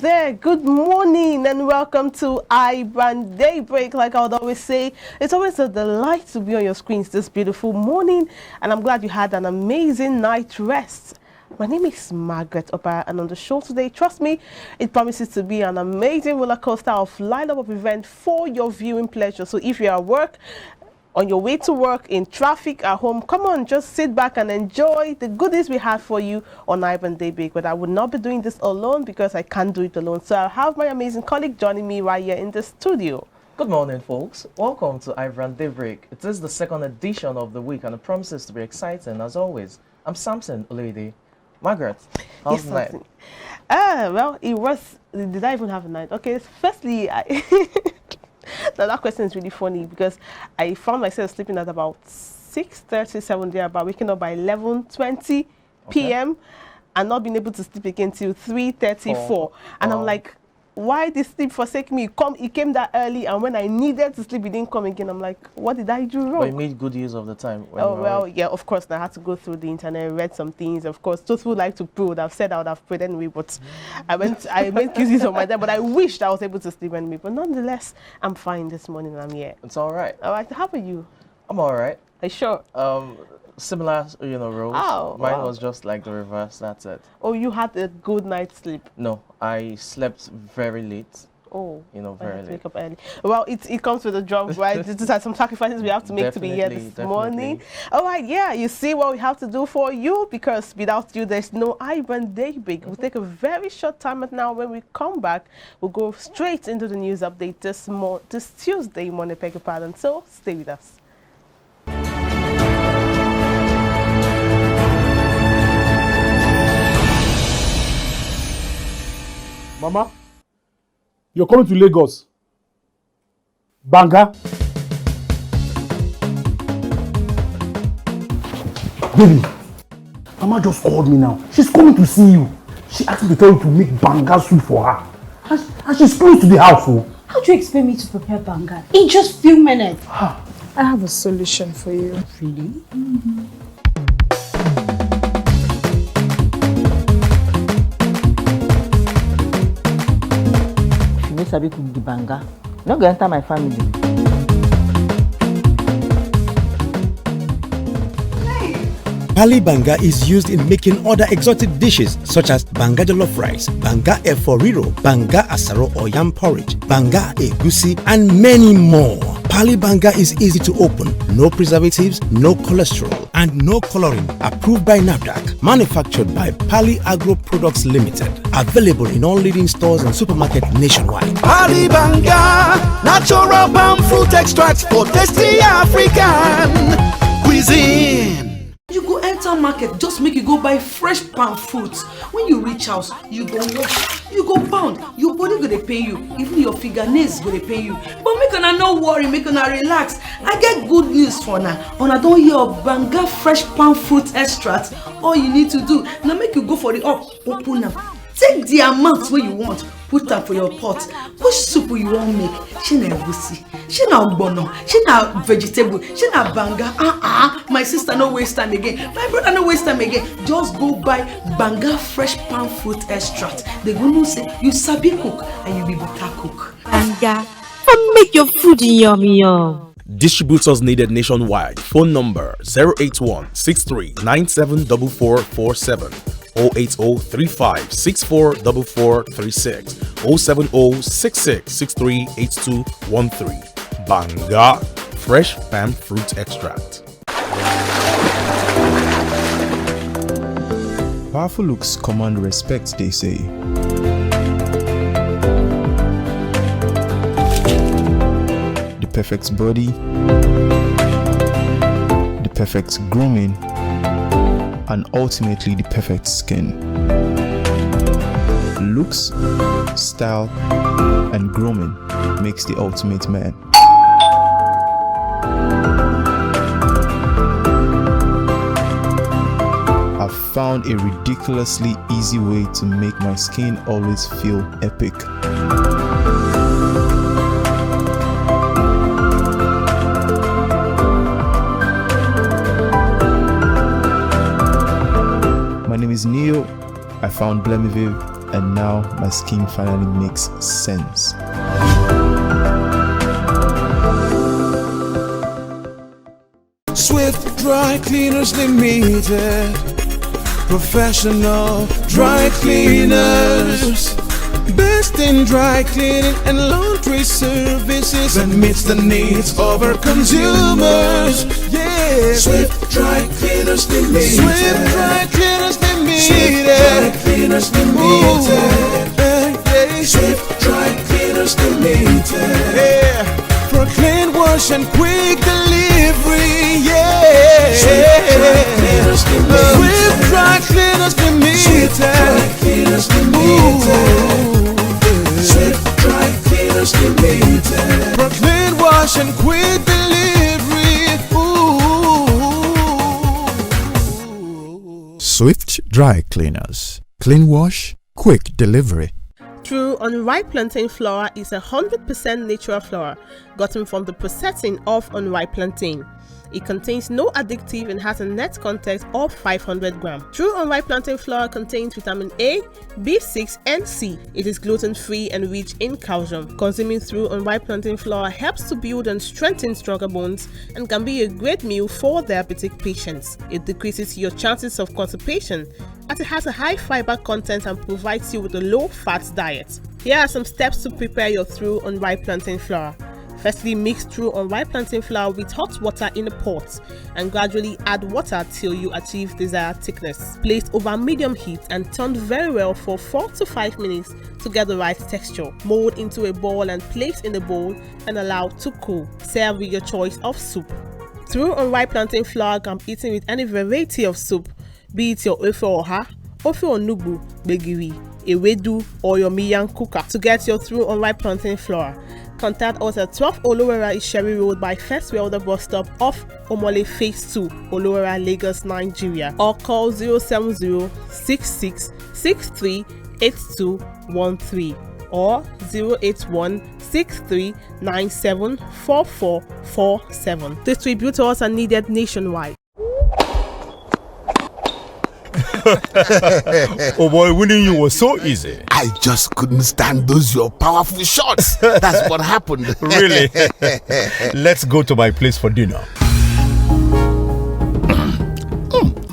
there, good morning and welcome to iBrand Daybreak. Like I would always say, it's always a delight to be on your screens this beautiful morning, and I'm glad you had an amazing night rest. My name is Margaret Opa, and on the show today, trust me, it promises to be an amazing roller coaster of lineup of events for your viewing pleasure. So if you're at work, on your way to work, in traffic, at home, come on, just sit back and enjoy the goodies we have for you on iBrand Daybreak. But I would not be doing this alone because I can't do it alone. So I have my amazing colleague joining me right here in the studio. Good morning, folks. Welcome to iBrand Daybreak. It is the second edition of the week and it promises to be exciting as always. I'm Samson Olede. Margaret, how's the night? Well, it was, did I even have a night? Okay, firstly, now that question is really funny because I found myself sleeping at about 6:30, 7 there, about waking up by 11:20 p.m. and not being able to sleep again till 3:34. And I'm like, why did sleep forsake me? It came that early, and when I needed to sleep, it didn't come again. I'm like, what did I do wrong? But you made good use of the time. Oh, well, yeah, of course. I had to go through the internet, read some things. Of course, those who like to pray would have said I would have prayed anyway, but I made use of my time. But I wished I was able to sleep anyway. But nonetheless, I'm fine this morning and I'm here. It's all right. All right, how are you? I'm all right. Are you sure? Similar, roles. Oh, Mine wow. was just like the reverse, that's it. Oh, you had a good night's sleep? No, I slept very late. Oh, very late. Wake up early. Well, it comes with a job, right? This is some sacrifices we have to make to be here this morning. All right, yeah, you see what we have to do for you, because without you, there's no iBrand Daybreak. We'll take a very short time now. When we come back, we'll go straight into the news update this Tuesday morning, beg your pardon. So stay with us. Mama, you're coming to Lagos. Banga. Baby, Mama just called me now. She's coming to see you. She asked me to tell you to make banga soup for her. And she's close to the house. Oh. How do you expect me to prepare banga in just few minutes? I have a solution for you. Really? Mm-hmm. Sabi cook the banga. Don't go enter my family. Pali banga is used in making other exotic dishes such as banga jollof rice, banga efo riro, banga asaro or yam porridge, banga egusi, and many more. Pali banga is easy to open, no preservatives, no cholesterol, and no coloring. Approved by NAFDAC. Manufactured by Pali Agro Products Limited. Available in all leading stores and supermarkets nationwide. Pali banga, natural palm fruit extracts for tasty African cuisine. You go enter market, just make you go buy fresh palm fruits. When you reach house, you go wash, you go pound, your body go dey pain you, even your fingernails go dey pain you. But make una no worry, make una relax. I get good news for una. Una don hear of banga fresh palm fruit extract. All you need to do na make you go for the up, open am. Take the amount wey you want, put am for your pot. Which soup you wan make? Shey na egusi, shey na ogbono, shey na vegetable, shey na banga. My sister no waste time again. My brother no waste time again. Just go buy banga fresh palm fruit extract. They go know say you sabi cook and you be better cook. Banga, and make your food yummy yum. Distributors needed nationwide. Phone number 081 63 974447. 08035644436 07066638213. Banga fresh palm fruit extract. Powerful looks command respect, they say. The perfect body, the perfect grooming, and ultimately the perfect skin. Looks, style, and grooming makes the ultimate man. I've found a ridiculously easy way to make my skin always feel epic. My name is Neo. I found Blemiviv and now my skin finally makes sense. Swift Dry Cleaners Limited, professional dry cleaners, best in dry cleaning and laundry services that meets the needs of our consumers. Yeah, Swift Dry Cleaners Limited. Swift Dry Cleaners Limited. Swift Dry Cleaners Limited. Swift Dry Cleaners Limited. Yeah, for clean wash and quick delivery. Yeah, Swift Dry Cleaners Limited. Swift Dry Cleaners Limited. Swift Dry Cleaners Limited. For clean wash and quick delivery. Swift Dry Cleaners. Clean wash, quick delivery. True unripe plantain flour is 100% natural flour gotten from the processing of unripe plantain. It contains no addictive and has a net content of 500 grams. True unripe plantain flour contains vitamin A, B6 and C. It is gluten-free and rich in calcium. Consuming true unripe plantain flour helps to build and strengthen stronger bones and can be a great meal for diabetic patients. It decreases your chances of constipation as it has a high fiber content and provides you with a low-fat diet. Here are some steps to prepare your true unripe plantain flour. Firstly, mix true unripe plantain flour with hot water in a pot and gradually add water till you achieve desired thickness. Place over medium heat and turn very well for 4 to 5 minutes to get the right texture. Mold into a ball and place in a bowl and allow to cool. Serve with your choice of soup. True unripe plantain flour can be eaten with any variety of soup, be it your ofe oha, ofe onugbu, begiri, ewedu, or your miyan kuka. To get your true unripe plantain flour, contact us at 12 Olowera Isheri Road by First Welder bus stop off Omole Phase 2, Olowera, Lagos, Nigeria, or call 070-6663-8213 or 081-6397-4447. Distributors are needed nationwide. Oh boy, winning you was so easy. I just couldn't stand those your powerful shots. That's what happened. Really? Let's go to my place for dinner.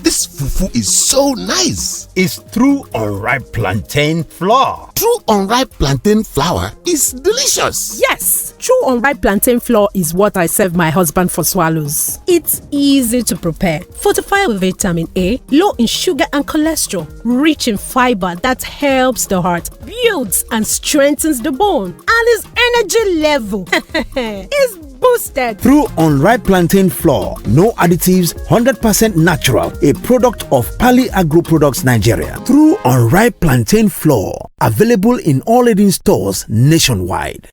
This fufu is so nice. It's true unripe plantain flour. True unripe plantain flour is delicious. Yes, true unripe plantain flour is what I serve my husband for swallows. It's easy to prepare, fortified with vitamin A, low in sugar and cholesterol, rich in fiber that helps the heart, builds and strengthens the bone, and his energy level is boosted. True unripe plantain flour, no additives, 100% natural, a product of Pali Agro Products Nigeria. True unripe plantain flour, available in all leading stores nationwide.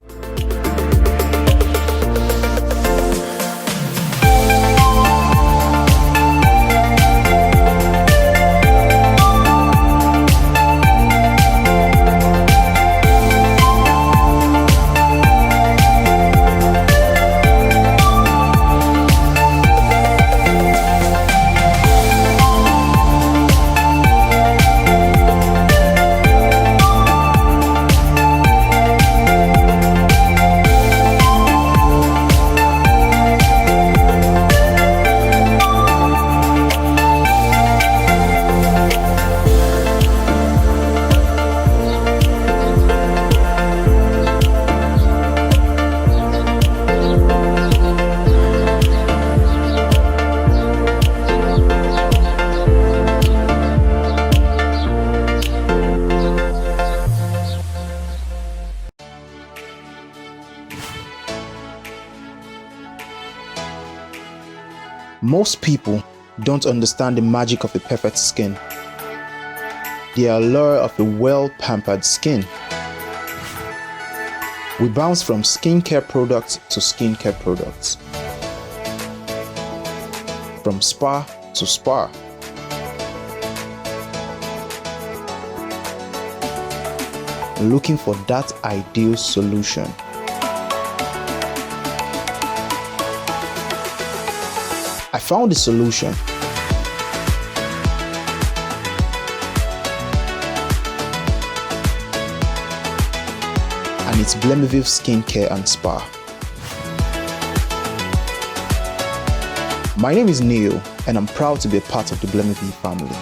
Most people don't understand the magic of a perfect skin, the allure of a well-pampered skin. We bounce from skincare products to skincare products, from spa to spa. Looking for that ideal solution. I found the solution. and it's Blemiviv Skincare and Spa. My name is Neil, and I'm proud to be a part of the Blemiviv family.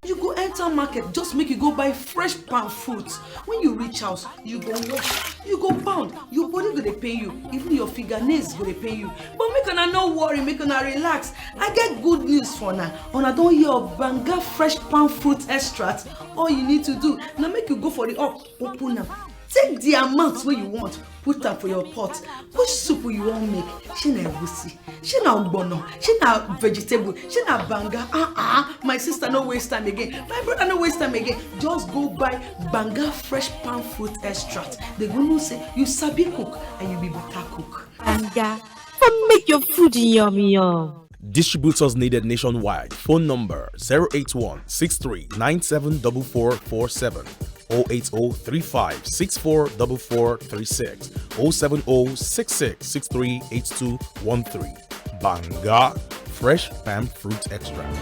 You go enter market, just make you go buy fresh palm fruits. When you reach house, you go wash, you go pound, your body go dey pain you, even your fingernails go dey pain you. But make una no worry, make una relax. I get good news for now. Una don hear of Banga fresh palm fruit extract. All you need to do na make you go for the up, open am. Take the amount wey you want, put am for your pot. Which soup you wan make? Shey na egusi, shey na ogbono, shey na vegetable, shey na banga. My sister no waste time again. My brother no waste time again. Just go buy Banga fresh palm fruit extract. They go know say you sabi cook and you be better cook. Banga, come make your food yummy. Distributors needed nationwide. Phone number 081 63 974447. 08035644436 07066638213. Banga Fresh Palm Fruit Extract.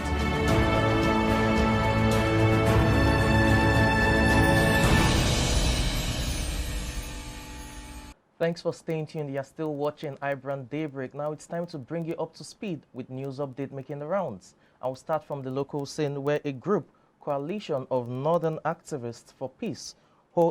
Thanks for staying tuned. You're still watching iBrand Daybreak. Now it's time to bring you up to speed with news update making the rounds. I'll start from the local scene where a coalition of northern activists for peace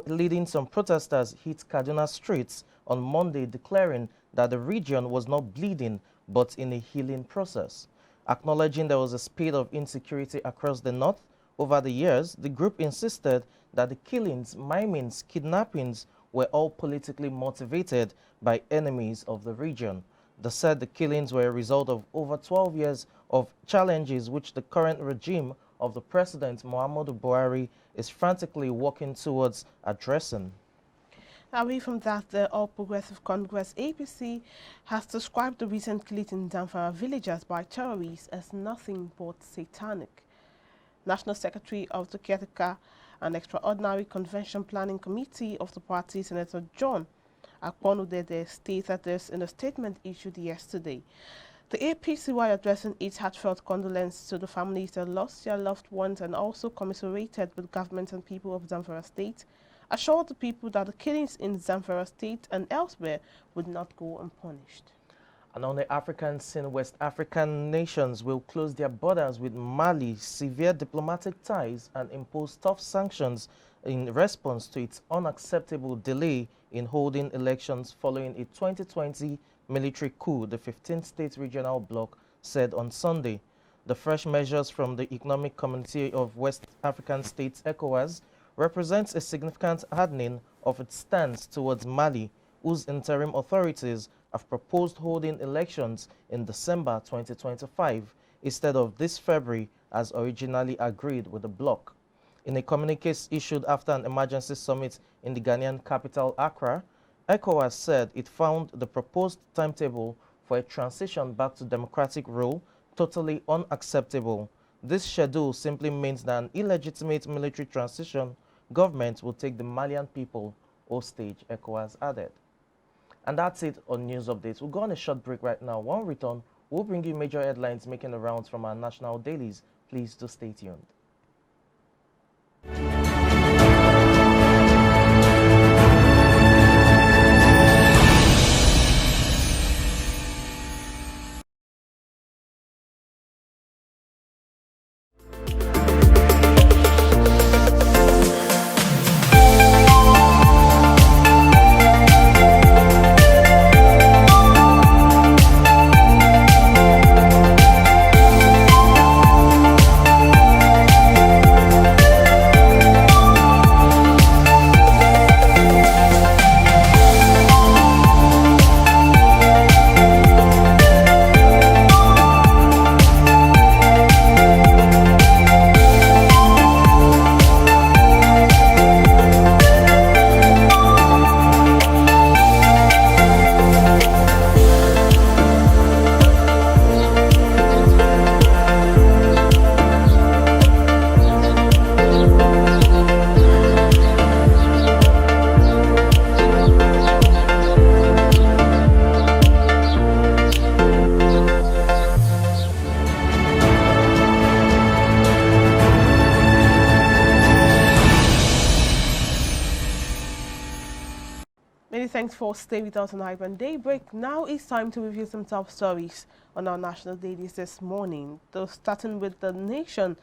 leading some protesters hit Kaduna streets on Monday, declaring that the region was not bleeding but in a healing process. Acknowledging there was a spate of insecurity across the north over the years, the group insisted that the killings, maimings, kidnappings were all politically motivated by enemies of the region. They said the killings were a result of over 12 years of challenges which the current regime of the President Muhammadu Buhari is frantically working towards addressing. Away from that, the All Progressive Congress APC has described the recent killing in Zamfara villagers by terrorists as nothing but satanic. National Secretary of the Caretaker and Extraordinary Convention Planning Committee of the party, Senator John Akponu-Dede, stated this in a statement issued yesterday. The APC, while addressing its heartfelt condolences to the families that lost their loved ones and also commiserated with government and people of Zamfara State, assured the people that the killings in Zamfara State and elsewhere would not go unpunished. And on the African scene, West African nations will close their borders with Mali, severe diplomatic ties, and impose tough sanctions in response to its unacceptable delay in holding elections following a 2020 military coup, the 15th state regional bloc said on Sunday. The fresh measures from the Economic Community of West African States, ECOWAS, represents a significant hardening of its stance towards Mali, whose interim authorities have proposed holding elections in December 2025 instead of this February as originally agreed with the bloc. In a communique issued after an emergency summit in the Ghanaian capital, Accra, ECOWAS said it found the proposed timetable for a transition back to democratic rule totally unacceptable. This schedule simply means that an illegitimate military transition government will take the Malian people hostage, ECOWAS added. And that's it on news updates. We'll go on a short break right now. When we return, we'll bring you major headlines making the rounds from our national dailies. Please do stay tuned. Many thanks for staying with us on iBrand Daybreak. Now it's time to review some top stories on our national dailies this morning. Though starting with The Nation,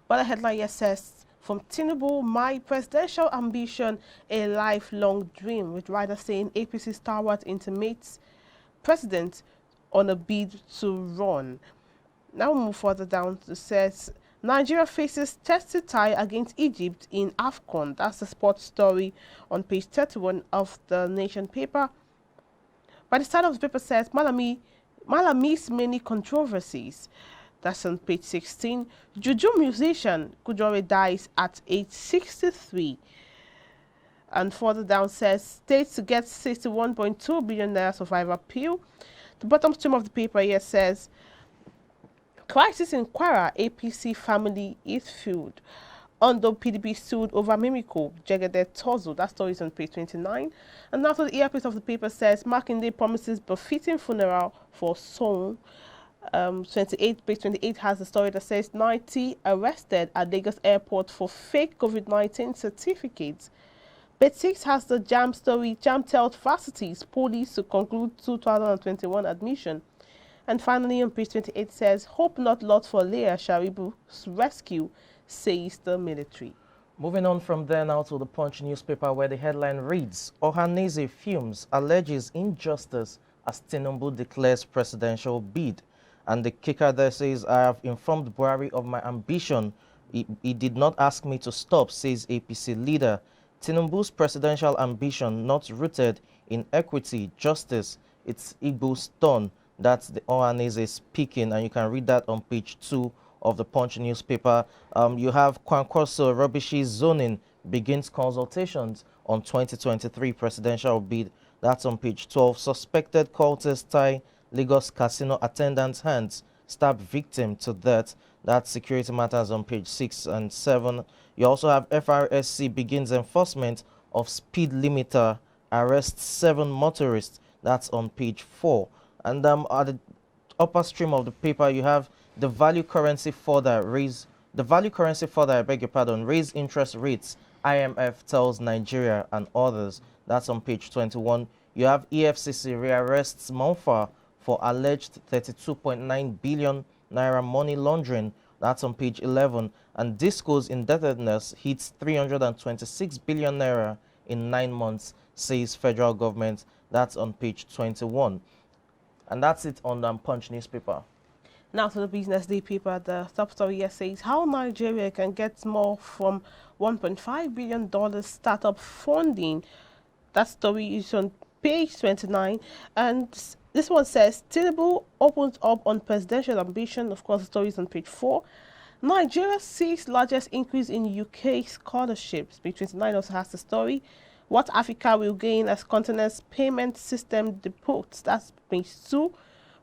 but the headline here says, from Tinubu, my presidential ambition, a lifelong dream, with writer saying APC stalwart intimates president on a bid to run. Now we'll move further down to says, Nigeria faces testy tie against Egypt in AFCON. That's the sports story on page 31 of The Nation paper. By the start of the paper says, Malami's many controversies. That's on page 16. Juju musician Kujore dies at age 63. And further down says, states to get 61.2 billion naira survivor appeal. The bottom stream of the paper here says, crisis in Kwara, APC family is fueled. Ondo PDP sued over Mimiko, Jegede Tozo. That story is on page 29. And after the earpiece of the paper says, Makinde promises befitting funeral for Song. Page 28 has the story that says 90 arrested at Lagos airport for fake COVID-19 certificates. Page 6 has the JAM story, JAM tells varsities, police to conclude 2021 admission. And finally, on page 28 says, hope not lost for Leah Sharibu's rescue, says the military. Moving on from there now to the Punch newspaper, where the headline reads, Ohaneze fumes, alleges injustice as Tinubu declares presidential bid. And the kicker there says, I have informed Buhari of my ambition. He did not ask me to stop, says APC leader. Tinubu's presidential ambition not rooted in equity, justice, it's Igbo's turn. That's the Ohaneze speaking, and you can read that on page 2 of the Punch newspaper. You have Kwankwaso rubbishy zoning begins consultations on 2023 presidential bid. That's on page 12. Suspected cultist tie Lagos casino attendant's hands, stab victim to death. That's security matters on page 6 and 7. You also have FRSC begins enforcement of speed limiter, arrests 7 motorists. That's on page 4. And at the upper stream of the paper, you have the value currency further raise interest rates. IMF tells Nigeria and others. That's on page 21. You have EFCC rearrests Monfa for alleged 32.9 billion naira money laundering. That's on page 11. And Disco's indebtedness hits 326 billion naira in 9 months, says federal government. That's on page 21. And that's it on the Punch newspaper. Now to the Business Day paper, the top story here says how Nigeria can get more from $1.5 billion startup funding. That story is on page 29. And this one says Tinubu opens up on presidential ambition. Of course, the story is on page 4. Nigeria sees largest increase in UK scholarships. Page 29 also has the story. What Africa will gain as continent's payment system deports. That's page 2.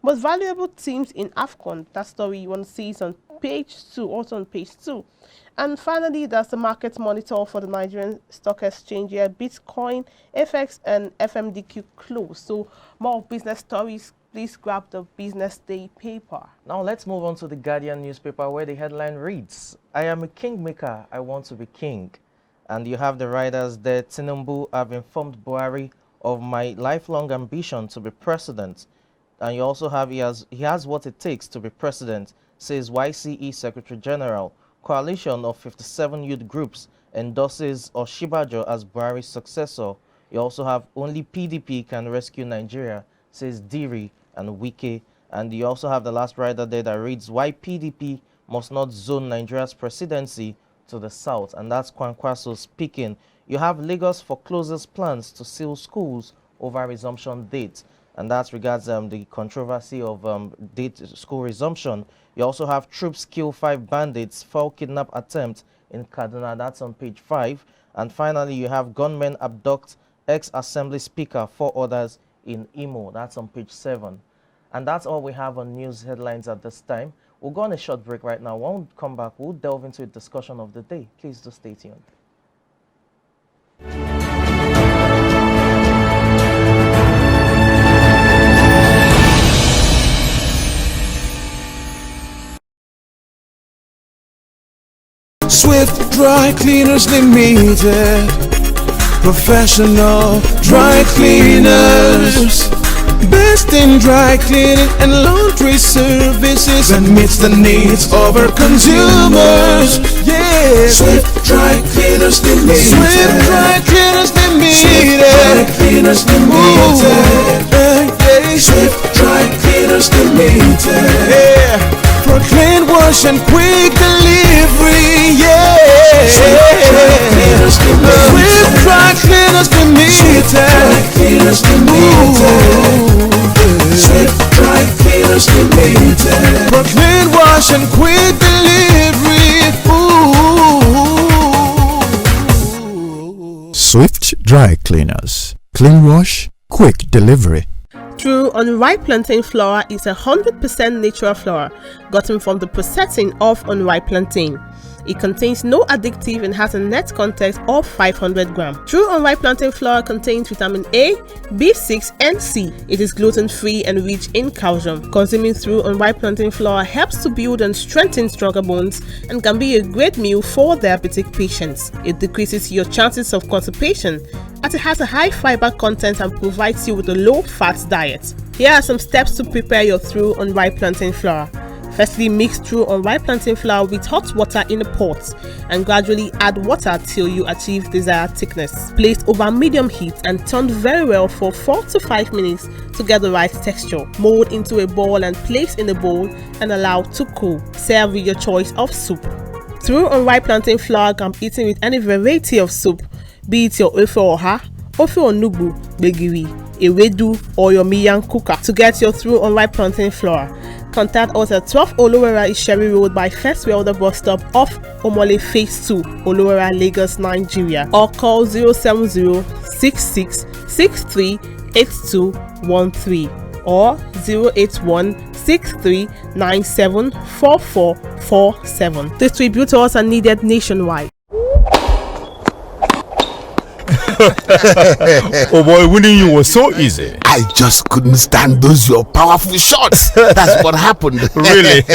Most valuable teams in AFCON. That story you want to see is on page 2, also on page 2. And finally, that's the market monitor for the Nigerian Stock Exchange here. Bitcoin, FX, and FMDQ close. So more business stories. Please grab the Business Day paper. Now let's move on to the Guardian newspaper, where the headline reads, I am a kingmaker, I want to be king. And you have the writers there. Tinubu have informed Buhari of my lifelong ambition to be president. And you also have, he has what it takes to be president, says YCE Secretary General. Coalition of 57 youth groups endorses Oshibajo as Buhari's successor. You also have only PDP can rescue Nigeria, says Diri and Wike. And you also have the last writer there that reads, why PDP must not zone Nigeria's presidency to the south. And that's Kwankwaso speaking. You have Lagos forecloses plans to seal schools over resumption dates. And that regards the controversy of school resumption. You also have troops kill 5 bandits, foul kidnap attempt in Kaduna. That's on page 5. And finally, you have gunmen abduct ex-assembly speaker, 4 others in Imo. That's on page 7. And that's all we have on news headlines at this time. We'll go on a short break right now. When we come back, we'll delve into a discussion of the day. Please do stay tuned. Swift Dry Cleaners Limited, Professional dry cleaners. Best in dry cleaning and laundry services that meets the needs of our consumers. Yeah, Swift Dry Cleaners Limited. Swift Dry Cleaners Limited. Swift Dry Cleaners Limited. Swift Dry Cleaners Limited. Yeah, for clean wash and quick delivery. Yeah, Swift Dry Cleaners Limited. Swift Dry Cleaners Limited. Swift Dry Cleaners Limited. For clean wash and quick delivery. Swift Dry Cleaners. Clean wash, quick delivery. True unripe plantain flour is 100% natural flour gotten from the processing of unripe plantain. It contains no addictive and has a net content of 500 grams. True unripe plantain flour contains vitamin A, B6 and C. It is gluten-free and rich in calcium. Consuming true unripe plantain flour helps to build and strengthen stronger bones and can be a great meal for diabetic patients. It decreases your chances of constipation as it has a high fiber content and provides you with a low-fat diet. Here are some steps to prepare your true unripe plantain flour. Firstly, mix true unripe plantain flour with hot water in a pot and gradually add water till you achieve desired thickness. Place over medium heat and turn very well for 4 to 5 minutes to get the right texture. Mold into a ball and place in a bowl and allow to cool. Serve with your choice of soup. True unripe plantain flour can be eaten with any variety of soup, be it your ofe oha, ofe onugbu, begiri, ewedu, or your miyan kuka. To get your true unripe plantain flour, contact us at 12 Olowera Isheri Road by First Welder bus stop off Omole Phase 2, Olowera, Lagos, Nigeria, or call 070-6663-8213 or 081-6397-4447. Distributors are needed nationwide. Oh boy, winning you was so easy. I just couldn't stand those your powerful shots. That's what happened. Really?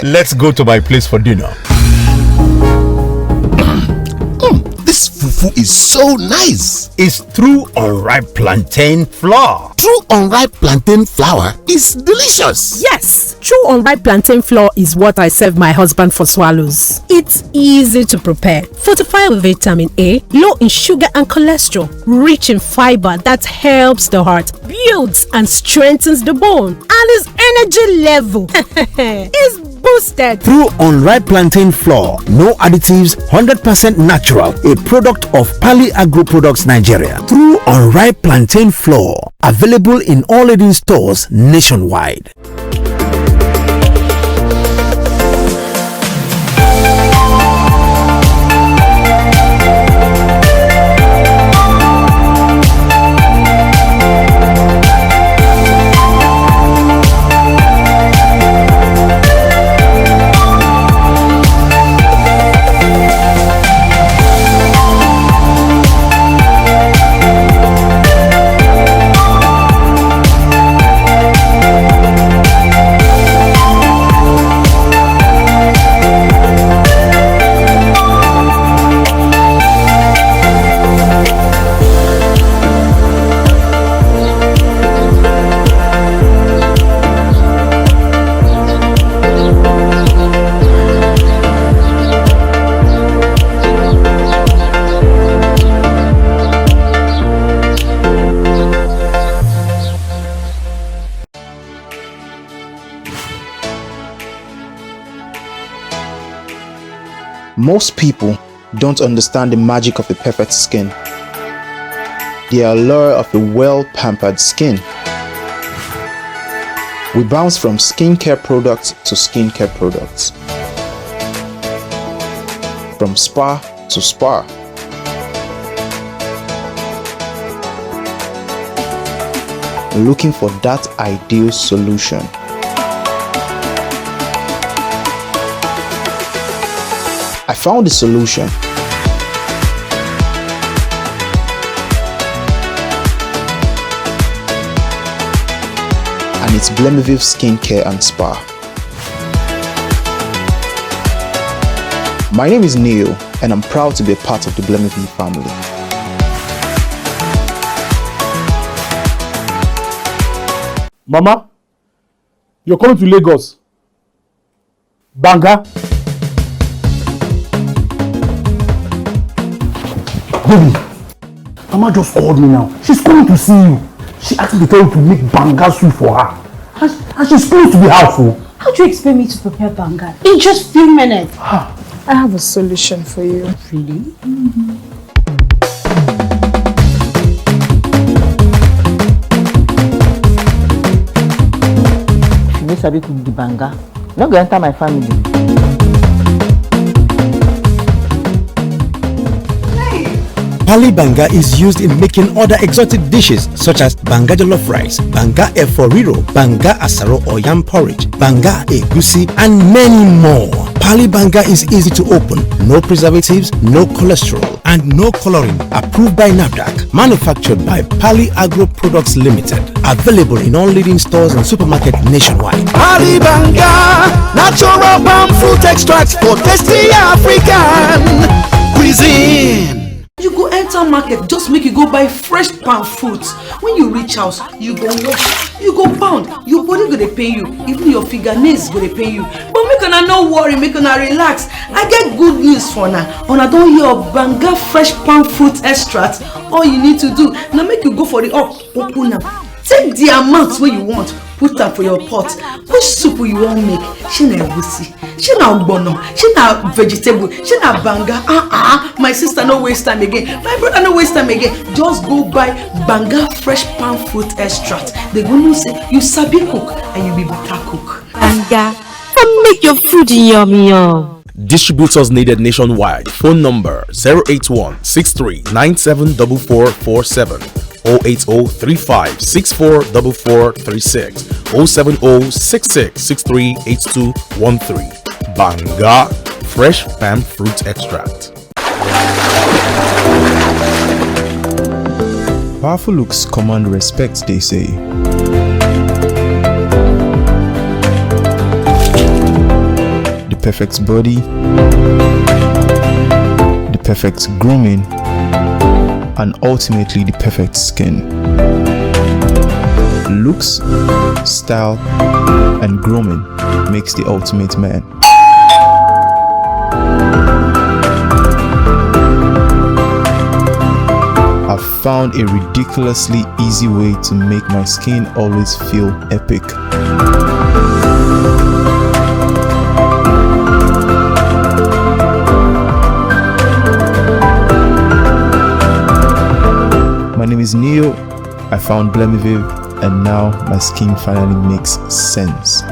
Let's go to my place for dinner. This fufu is so nice. It's true unripe plantain flour. True unripe plantain flour is delicious. Yes, true unripe plantain flour is what I serve my husband for swallows. It's easy to prepare, fortified with vitamin A, low in sugar and cholesterol, rich in fiber that helps the heart, builds and strengthens the bone, and his energy level is boosted. True unripe plantain flour, no additives, 100% natural, a product of Pali Agro Products Nigeria. True unripe plantain flour, available in all leading stores nationwide. Most people don't understand the magic of the perfect skin, the allure of a well-pampered skin. We bounce from skincare products to skincare products, from spa to spa. Looking for that ideal solution. I found the solution. And it's Blemiville Skincare and Spa. My name is Neil and I'm proud to be a part of the Blemiville family. Mama, you're coming to Lagos. Banga. Baby, Mama just called me now. She's coming to see you. She asked me to tell you to make banga soup for her. And she's close to the house. How do you expect me to prepare banga in just few minutes? I have a solution for you. Really? If you no sabi cook the banga, no go enter my family. Pali banga is used in making other exotic dishes such as banga jollof rice, banga efforiro, banga asaro or yam porridge, banga egusi, and many more. Pali banga is easy to open, no preservatives, no cholesterol, and no coloring. Approved by NAFDAC. Manufactured by Pali Agro Products Limited. Available in all leading stores and supermarkets nationwide. Pali banga, natural palm fruit extract for tasty African cuisine. You go enter market, just make you go buy fresh palm fruits. When you reach house, you go wash, you go pound, your body go dey pain you, even your fingernails go dey pain you. But make una no worry, make una relax. I get good news for una. Una don hear of banga fresh palm fruit extract. All you need to do na make you go for the open am. Take the amount wey you want, put am for your pot. Which soup you wan make? Shey na egusi, shey na ogbono, shey na vegetable, shey na banga. My sister no waste time again, my brother no waste time again. Just go buy banga fresh palm fruit extract. They go know say you sabi cook and you be better cook. Banga, come make your food yummy yum. Distributors needed nationwide. Phone number 081 63974447, 08035644436, 07066638213. Banga Fresh Palm Fruit Extract. Powerful looks command respect, they say. The perfect body, the perfect grooming, and ultimately the perfect skin. Looks, style, and grooming makes the ultimate man. I've found a ridiculously easy way to make my skin always feel epic. My name is Neo. I found Blemiviv, and now my skin finally makes sense.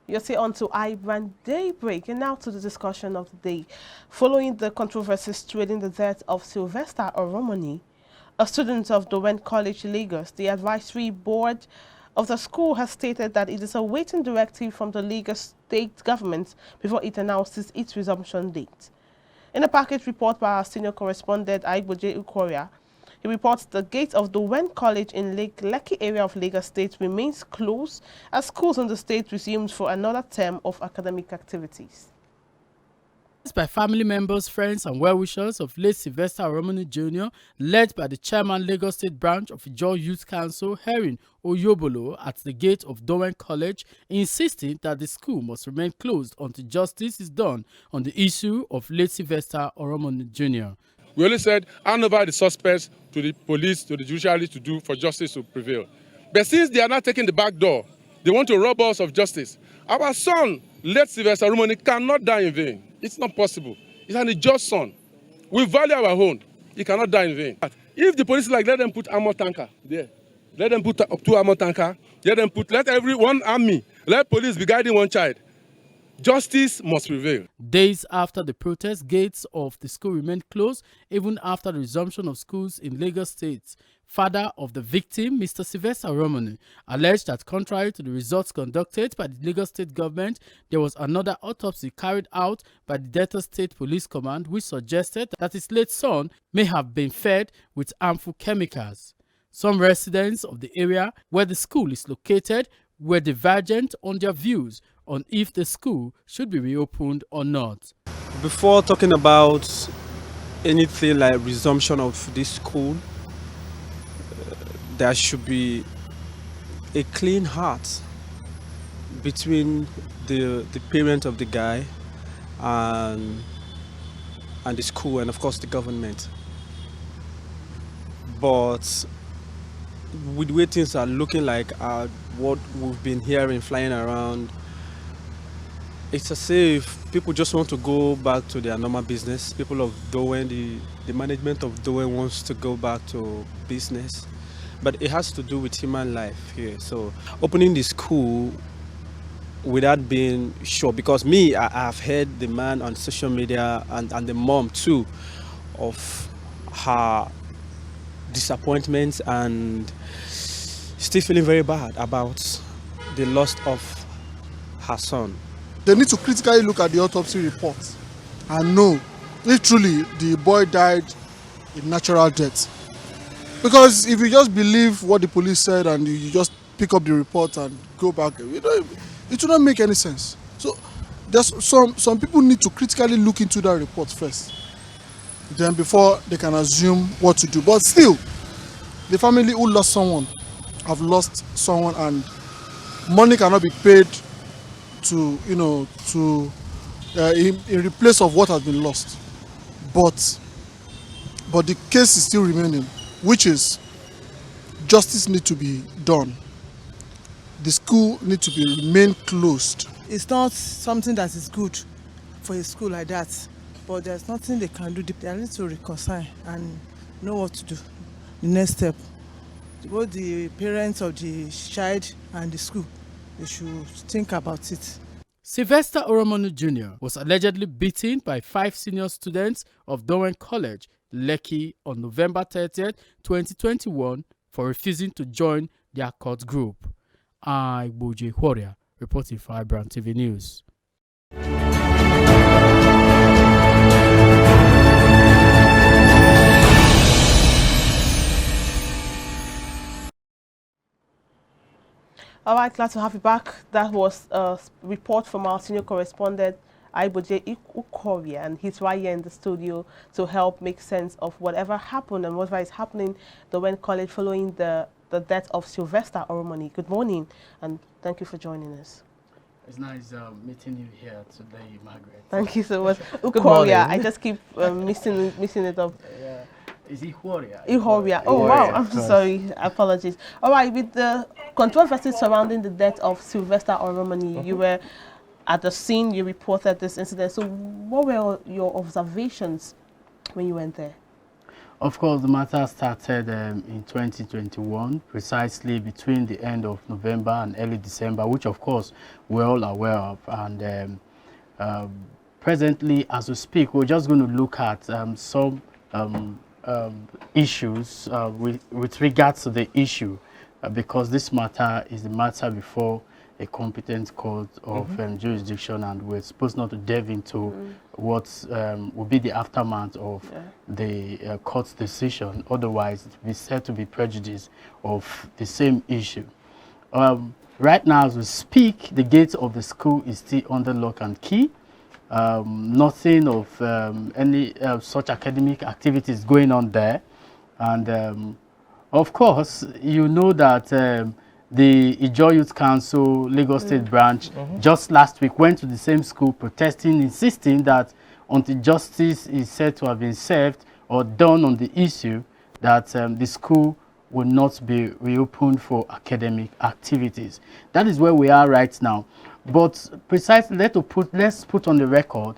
You're still on to iBrand Daybreak, and now to the discussion of the day. Following the controversy surrounding the death of Sylvester Oromoni, a student of Dowen College, Lagos, the advisory board of the school has stated that it is awaiting directive from the Lagos state government before it announces its resumption date. In a package report by our senior correspondent, Aigboje Ukoria, he reports the gate of Dowen College in Lake Lekki area of Lagos State remains closed as schools in the state resumed for another term of academic activities. By family members, friends, and well-wishers of late Sylvester Oromoni Jr., led by the chairman Lagos State Branch of Ijaw Youth Council, Herin Oyobolo, at the gate of Dowen College, insisting that the school must remain closed until justice is done on the issue of late Sylvester Oromoni Jr. We only said, hand over the suspects to the police, to the judiciary to do for justice to prevail. But since they are not taking the back door, they want to rob us of justice. Our son, late Sylvester Oromoni, cannot die in vain. It's not possible. He's an unjust son. We value our own. He cannot die in vain. If the police like, let them put armor tanker there. Let them put up 2 armor tanker. Let every one army, let police be guiding one child. Justice must prevail. Days after the protest, gates of the school remained closed, even after the resumption of schools in Lagos State. Father of the victim, Mr. Sylvester Oromoni, alleged that contrary to the results conducted by the Lagos State government, there was another autopsy carried out by the Delta State Police Command which suggested that his late son may have been fed with harmful chemicals. Some residents of the area where the school is located were divergent on their views on if the school should be reopened or not. Before talking about anything like resumption of this school, there should be a clean heart between the parent of the guy and the school, and of course the government. But with the way things are looking like, what we've been hearing flying around, it's as if people just want to go back to their normal business. People of Dowen, the management of Dowen wants to go back to business, but it has to do with human life here. So opening the school without being sure, because I've heard the man on social media and the mom too of her disappointments and still feeling very bad about the loss of her son. They need to critically look at the autopsy report and know if truly the boy died a natural death. Because if you just believe what the police said and you just pick up the report and go back, it will not make any sense. So there's some people need to critically look into that report first, then before they can assume what to do. But still, the family who lost someone have lost someone, and money cannot be paid to in replace of what has been lost. But the case is still remaining, which is justice need to be done. The school need to be remain closed. It's not something that is good for a school like that, but there's nothing they can do. They need to reconcile and know what to do. The next step, both the parents of the child and the school, they should think about it. Sylvester Oromonu Jr. was allegedly beaten by 5 senior students of Dowen College, Lekki, on November 30th, 2021 for refusing to join their court group. I, Boje Warrior, reporting for iBrandTV News. All right, glad to have you back. That was a report from our senior correspondent, Iboje Ukoria, and he's right here in the studio to help make sense of whatever happened and whatever is happening at Dowen College following the death of Sylvester Oromoni. Good morning, and thank you for joining us. It's nice meeting you here today, Margaret. Thank you so much. Ukoria, I just keep missing it up. Yeah. Is it Warrior? Ihoria. Oh, wow. I'm sorry. Apologies. All right. With the controversy surrounding the death of Sylvester Oromoni, you were at the scene. You reported this incident. So what were your observations when you went there? Of course, the matter started in 2021, precisely between the end of November and early December, which, of course, we're all aware of. And presently, as we speak, we're just going to look at some issues with regards to the issue, because this matter is the matter before a competent court of jurisdiction, and we're supposed not to delve into what will be the aftermath of the court's decision. Otherwise, it will be said to be prejudice of the same issue. Right now, as we speak, the gates of the school is still under lock and key. Nothing of any such academic activities going on there. And of course, you know that the Ijaw Youth Council, Lagos State branch, just last week went to the same school protesting, insisting that until justice is said to have been served or done on the issue, that the school will not be reopened for academic activities. That is where we are right now. But precisely, let's put on the record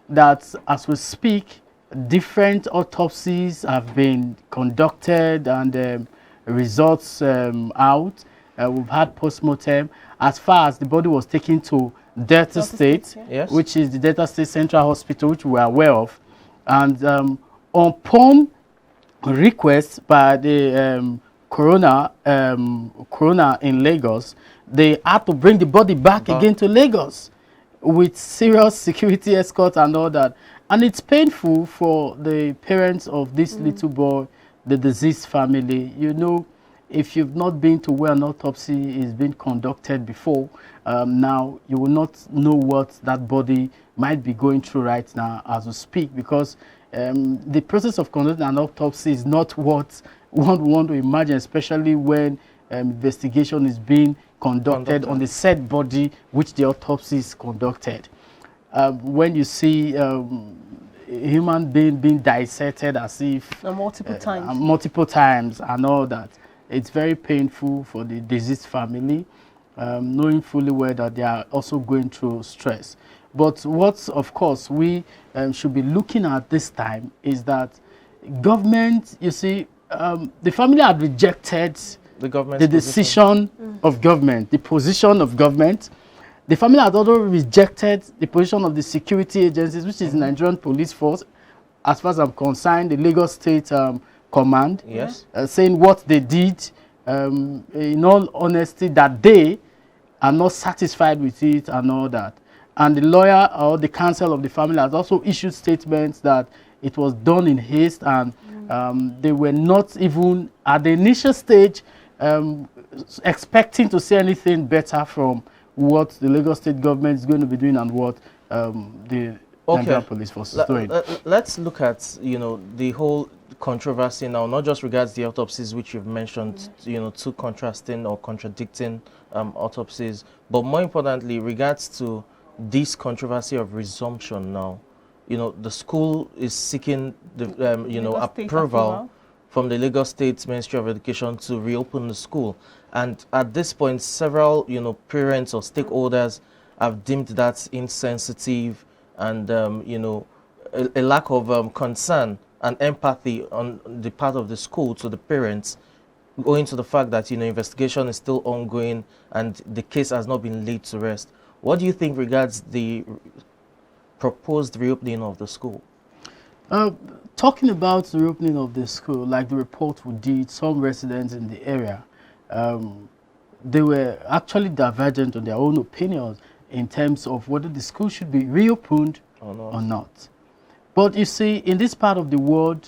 that as we speak, different autopsies have been conducted and results out. We've had postmortem. As far as the body was taken to Delta State, which is the Delta State Central Hospital, which we are aware of. And upon request by the coroner in Lagos, they had to bring the body back again to Lagos with serious security escort and all that. And it's painful for the parents of this little boy, the deceased family. You know, if you've not been to where an autopsy is being conducted before, now you will not know what that body might be going through right now as we speak, because the process of conducting an autopsy is not what one would want to imagine, especially when investigation is being conducted on the said body which the autopsy is conducted. When you see a human being being dissected as if multiple times and all that, it's very painful for the deceased family, knowing fully well that they are also going through stress. But what, of course, we should be looking at this time is that government, you see, the family had rejected the decision of government, the position of government. The family had also rejected the position of the security agencies, which is the Nigerian police force, as far as I'm concerned, the Lagos State Command, saying what they did, in all honesty, that they are not satisfied with it and all that. And the lawyer or the counsel of the family has also issued statements that it was done in haste, and they were not even at the initial stage expecting to see anything better from what the Lagos State government is going to be doing and what the Nigerian police force is doing. Let's look at, you know, the whole controversy now, not just regards the autopsies which you've mentioned, you know, two contrasting or contradicting autopsies, but more importantly regards to this controversy of resumption now. You know, the school is seeking the you know, approval from the Lagos State Ministry of Education to reopen the school, and at this point several, you know, parents or stakeholders have deemed that insensitive and you know, a lack of concern and empathy on the part of the school to the parents, owing to the fact that, you know, investigation is still ongoing and the case has not been laid to rest. What do you think regards the proposed reopening of the school? Talking about the reopening of the school, like the report we did, some residents in the area, they were actually divergent on their own opinions in terms of whether the school should be reopened or not. But you see, in this part of the world,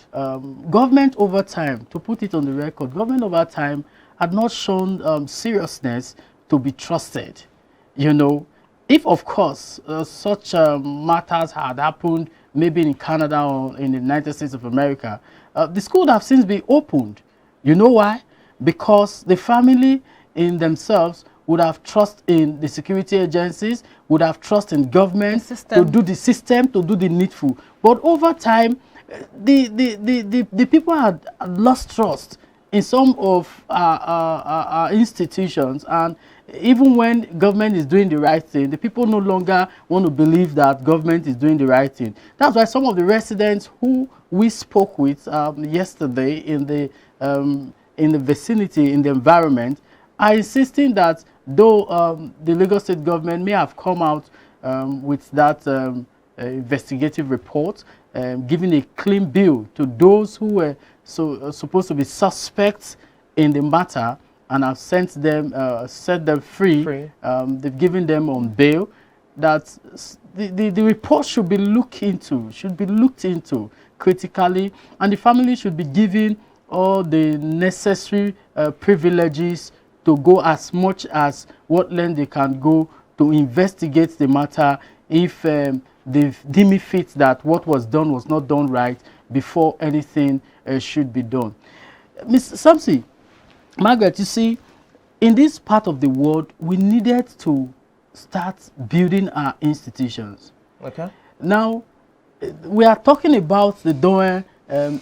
government over time, to put it on the record, government over time had not shown seriousness to be trusted. You know, if of course such matters had happened maybe in Canada or in the United States of America, the school would have since been opened. You know why? Because the family in themselves would have trust in the security agencies, would have trust in government to do the system, to do the needful. But over time, the people had lost trust in some of our institutions, and even when government is doing the right thing, the people no longer want to believe that government is doing the right thing. That's why some of the residents who we spoke with yesterday in the vicinity, in the environment, are insisting that though the Lagos State government may have come out with that investigative report, giving a clean bill to those who were supposed to be suspects in the matter, and have sent them, set them free. They've given them on bail. That the report should be looked into critically, and the family should be given all the necessary privileges to go as much as what length they can go to investigate the matter if they deem it fit that what was done was not done right before anything should be done. Ms. Samsi, Margaret, you see, in this part of the world, we needed to start building our institutions. Okay. Now, we are talking about the Dowen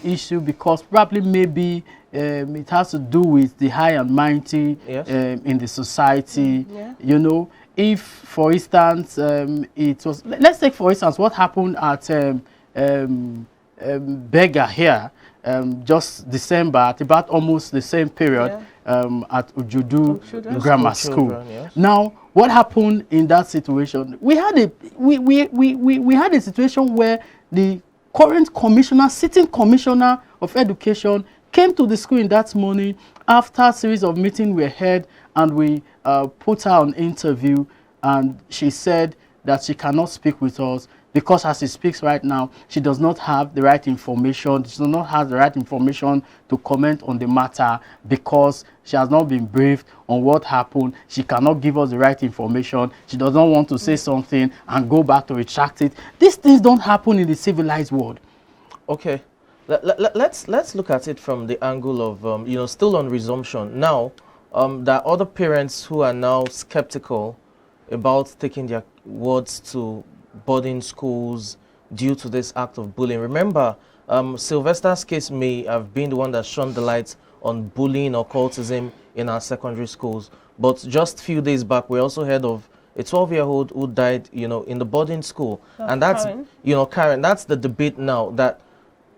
issue because probably maybe it has to do with the high and mighty in the society. You know, if, for instance, it was, let's take for instance what happened at Bega here, just December, at about almost the same period at Ujudu Grammar School. Now, what happened in that situation? We had a situation where the current commissioner, sitting commissioner of education, came to the school in that morning after a series of meetings were held, and we put her on interview, and she said that she cannot speak with us. because as she speaks right now, she does not have the right information. She does not have the right information to comment on the matter because she has not been briefed on what happened. She cannot give us the right information. She does not want to say something and go back to retract it. These things don't happen in the civilized world. Okay, let's look at it from the angle of you know, still on resumption. Now, there are other parents who are now skeptical about taking their wards to boarding schools due to this act of bullying. Remember, Sylvester's case may have been the one that shone the light on bullying or cultism in our secondary schools. But just a few days back, we also heard of a 12-year-old who died, you know, in the boarding school. And that's, Karen. you know, Karen, that's the debate now, that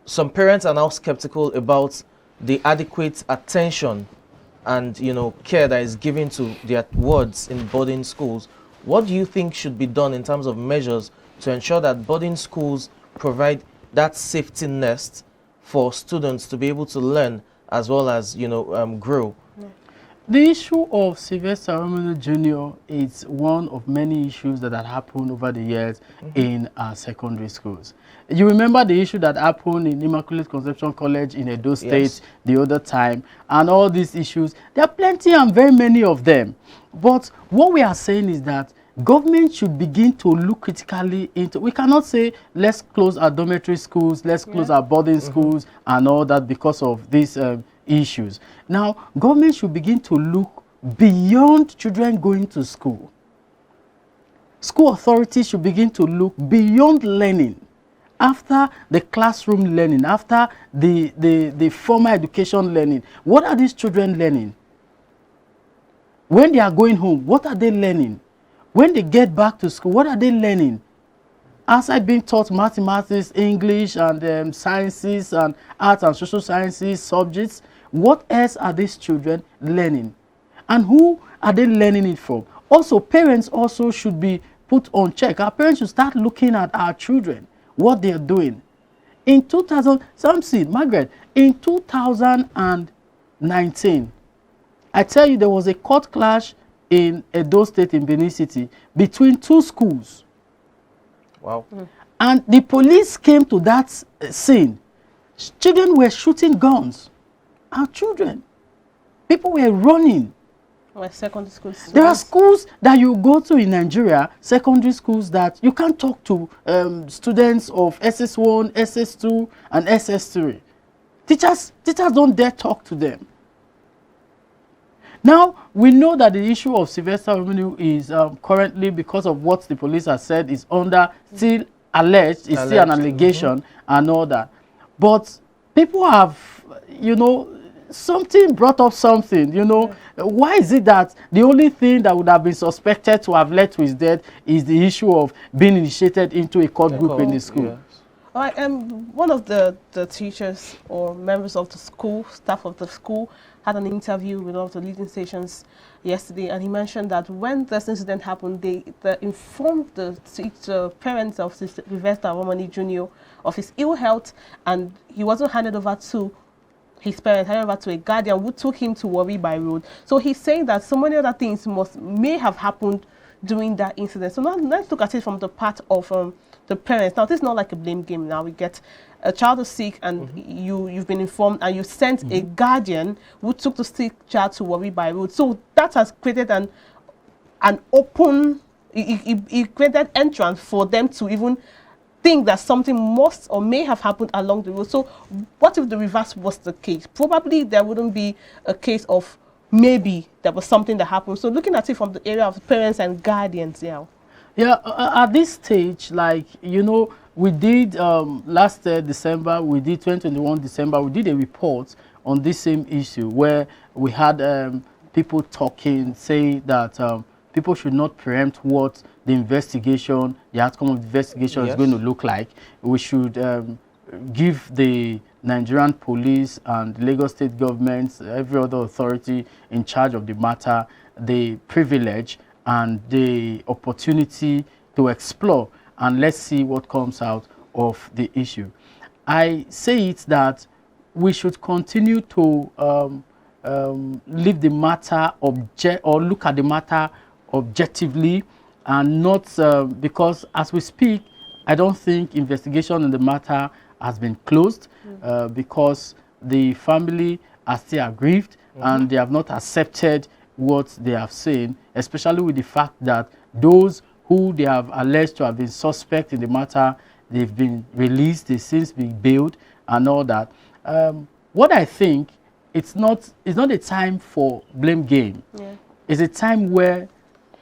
some parents are now skeptical about the adequate attention and, you know, care that is given to their wards in boarding schools. What do you think should be done in terms of measures to ensure that boarding schools provide that safety nest for students to be able to learn as well as, you know, grow? The issue of Sylvester Romelu Jr. is one of many issues that had happened over the years in our secondary schools. You remember the issue that happened in Immaculate Conception College in Edo State the other time, and all these issues. There are plenty and very many of them. But what we are saying is that government should begin to look critically into, we cannot say let's close our dormitory schools, let's close our boarding schools and all that because of these issues. Now, government should begin to look beyond children going to school. School authorities should begin to look beyond learning, after the classroom learning, after the formal education learning. What are these children learning? When they are going home, what are they learning? When they get back to school, what are they learning? Outside being taught mathematics, English, and sciences, and arts and social sciences subjects, what else are these children learning? And who are they learning it from? Also, parents also should be put on check. Our parents should start looking at our children, what they are doing. In 2000, Margaret, in 2019, I tell you, there was a court clash in Edo State in Benin City between two schools. Wow. And the police came to that scene. Children were shooting guns. Our children. People were running. My secondary school students. There are schools that you go to in Nigeria, secondary schools, that you can't talk to students of SS1, SS2, and SS3. Teachers don't dare talk to them. Now, we know that the issue of Sylvester Romelu is currently, because of what the police has said, is under still alleged, it's still an allegation and all that. But people have, you know, something brought up something, you know. Why is it that the only thing that would have been suspected to have led to his death is the issue of being initiated into a cult group in the school? Yeah. All right, one of the teachers or members of the school, staff of the school, had an interview with one of the leading stations yesterday, and he mentioned that when this incident happened, they informed the parents of Sylvester Romelu Jr. of his ill health, and he wasn't handed over to his parents, handed over to a guardian who took him to Warri by road. So he's saying that so many other things may have happened during that incident. So now let's look at it from the part of the parents. Now, this is not like a blame game. Now we get a child is sick, and you've been informed, and you sent a guardian who took the sick child to Warri by road. So that has created an open, it created entrance for them to even think that something must or may have happened along the road. So what if the reverse was the case? Probably there wouldn't be a case of maybe there was something that happened. So looking at it from the area of parents and guardians now. Yeah, at this stage, like, you know, we did last December, we did 2021 December, we did a report on this same issue where we had people talking, saying that people should not preempt what the investigation, the outcome of the investigation is going to look like. We should give the Nigerian police and Lagos state governments, every other authority in charge of the matter, the privilege and the opportunity to explore, and let's see what comes out of the issue. I say it that we should continue to leave the matter or look at the matter objectively, and not because as we speak, I don't think investigation in the matter has been closed because the family are still aggrieved and they have not accepted what they have seen, especially with the fact that those who they have alleged to have been suspect in the matter, they've been released, they've since been bailed and all that. What I think, it's not a time for blame game. Yeah. It's a time where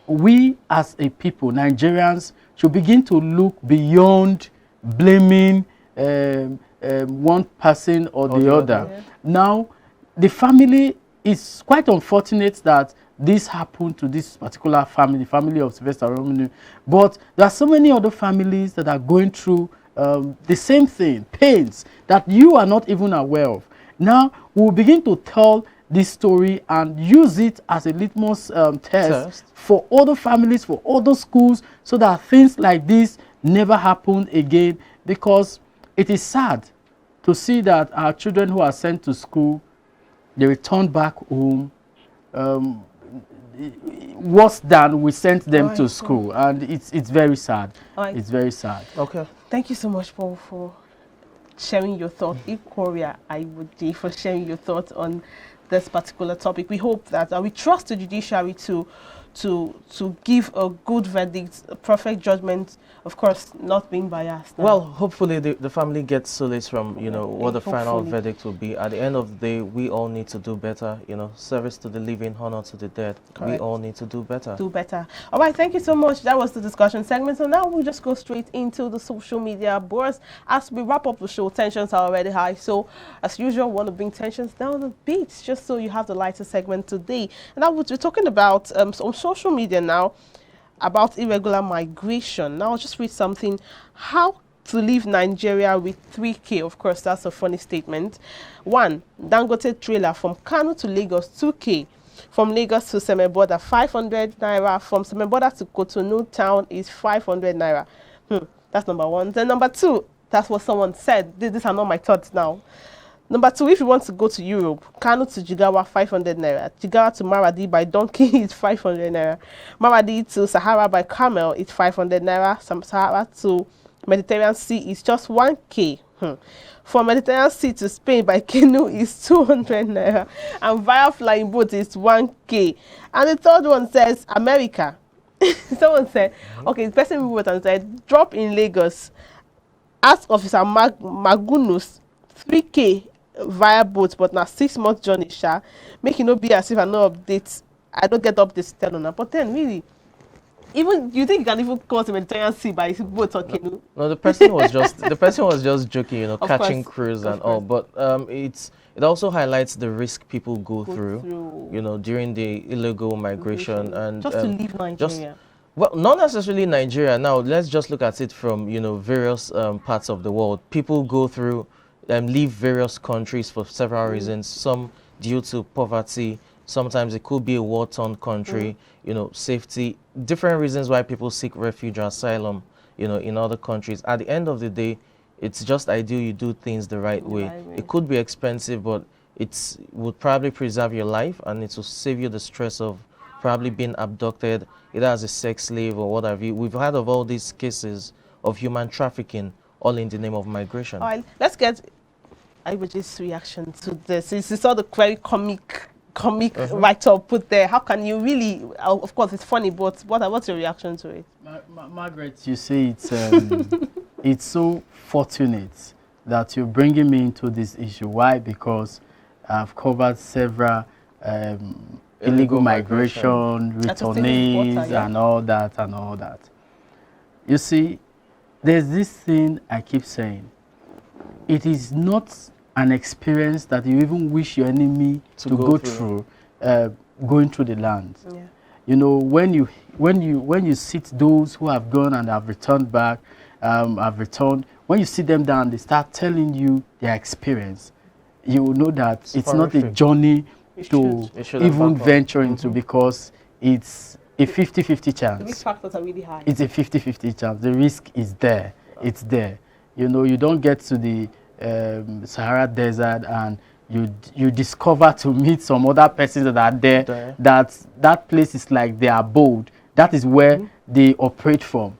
we as a people, Nigerians, should begin to look beyond blaming one person or the other. Yeah. Now, the family, is quite unfortunate that this happened to this particular family, the family of Sylvester Romanu. But there are so many other families that are going through the same thing, pains that you are not even aware of. Now, we'll begin to tell this story and use it as a litmus test for other families, for other schools, so that things like this never happen again, because it is sad to see that our children who are sent to school, they return back home worse than we sent them to school, and it's very sad. It's very sad. Okay. Thank you so much, Paul, for sharing your thoughts. Ikoria, I would say, for sharing your thoughts on this particular topic. We hope that we trust the judiciary to give a good verdict, a perfect judgment, of course, not being biased. Well, hopefully the family gets solace from, what the final hopefully. verdict will be. At the end of the day, we all need to do better, service to the living, honor to the dead. Correct. We all need to do better. Do better. All right, thank you so much. That was the discussion segment. So now we'll just go straight into the social media burst. As we wrap up the show, tensions are already high. So as usual, we want to bring tensions down a bit, just so you have the lighter segment today. And now we're talking about on social media now, about irregular migration. Now I'll just read something. How to leave Nigeria with 3K. Of course, that's a funny statement. 1. Dangote trailer from Kano to Lagos, 2K. From Lagos to Semeboda, 500 naira. From Semeboda to Cotonou town is 500 naira. That's number 1. Then number 2, that's what someone said. These are not my thoughts now. Number 2, if you want to go to Europe, Kano to Jigawa, 500 naira. Jigawa to Maradi by donkey is 500 naira. Maradi to Sahara by camel is 500 naira. Sahara to Mediterranean Sea is just 1K. From Mediterranean Sea to Spain by canoe is 200 naira. And via flying boat is 1K. And the third one says America. Someone said, okay, the person who wrote and said, drop in Lagos. Ask Officer Magunus, 3K via boat, but now 6 months journey, make it not be as if I no updates. I don't get updates tell on. But then really, even you think you can even cross the Mediterranean Sea by boat or canoe? No, the person was just joking, catching course, cruise and all. But it also highlights the risk people go through, during the illegal migration and just to leave Nigeria. Well, not necessarily Nigeria. Now let's just look at it from various parts of the world. People go through. Leave various countries for several reasons, some due to poverty, sometimes it could be a war-torn country, safety, different reasons why people seek refuge or asylum, in other countries. At the end of the day, it's just ideal you do things the right way. It could be expensive, but it would probably preserve your life, and it will save you the stress of probably being abducted, either as a sex slave or what have you. We've heard of all these cases of human trafficking, all in the name of migration. All right, let's get Ibrand's reaction to this. It's all the very comic write-up put there. How can you really, of course it's funny, but what's your reaction to it? Margaret, you see, it's so fortunate that you're bringing me into this issue. Why? Because I've covered several illegal migration, returnees, and all that. You see, there's this thing I keep saying. It is not an experience that you even wish your enemy to go through, going through the land. Yeah. When you sit those who have gone and have returned back, when you sit them down, they start telling you their experience. You will know that it's not a journey to even venture into, because it's a 50-50 chance. The risk factors are really high. It's a 50-50 chance. The risk is there. It's there. You don't get to the Sahara Desert and you discover to meet some other persons that are there. That place is like their abode. That is where they operate from.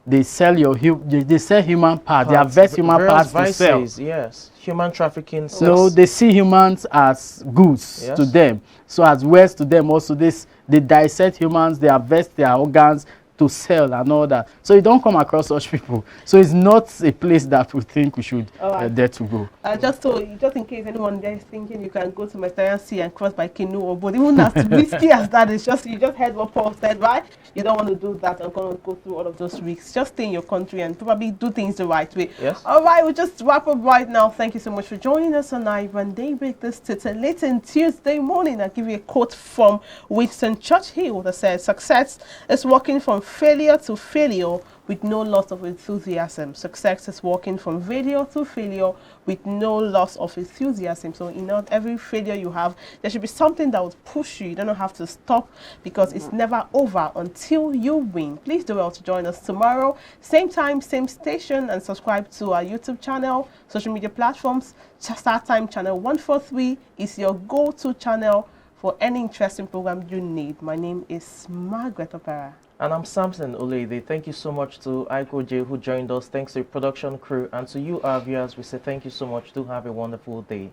they sell they sell human parts. They harvest human parts to sell. Yes, human trafficking. So they see humans as goods to them. So as wares to them also. They dissect humans. They harvest their organs to sell and all that. So you don't come across such people. So it's not a place that we think we should dare to go. Just in case anyone there is thinking, you can go to Mediterranean Sea and cross by canoe, but even as risky as that is, you just heard what Paul said, right? You don't want to do that and go through all of those risks. Just stay in your country and probably do things the right way. Yes. All right, we'll just wrap up right now. Thank you so much for joining us on iBrand Daybreak this titillating Tuesday morning. I'll give you a quote from Winston Churchill that says, "Success is working from failure to failure with no loss of enthusiasm." Success is working from failure to failure with no loss of enthusiasm. So in every failure you have, there should be something that would push you. You don't have to stop, because it's never over until you win. Please do well to join us tomorrow, same time, same station, and subscribe to our YouTube channel, social media platforms. Start Time channel 143 is your go-to channel for any interesting program you need. My name is Margaret Opera. And I'm Samson Olede. Thank you so much to Aiko J who joined us. Thanks to the production crew, and to you, our viewers, we say thank you so much. Do have a wonderful day.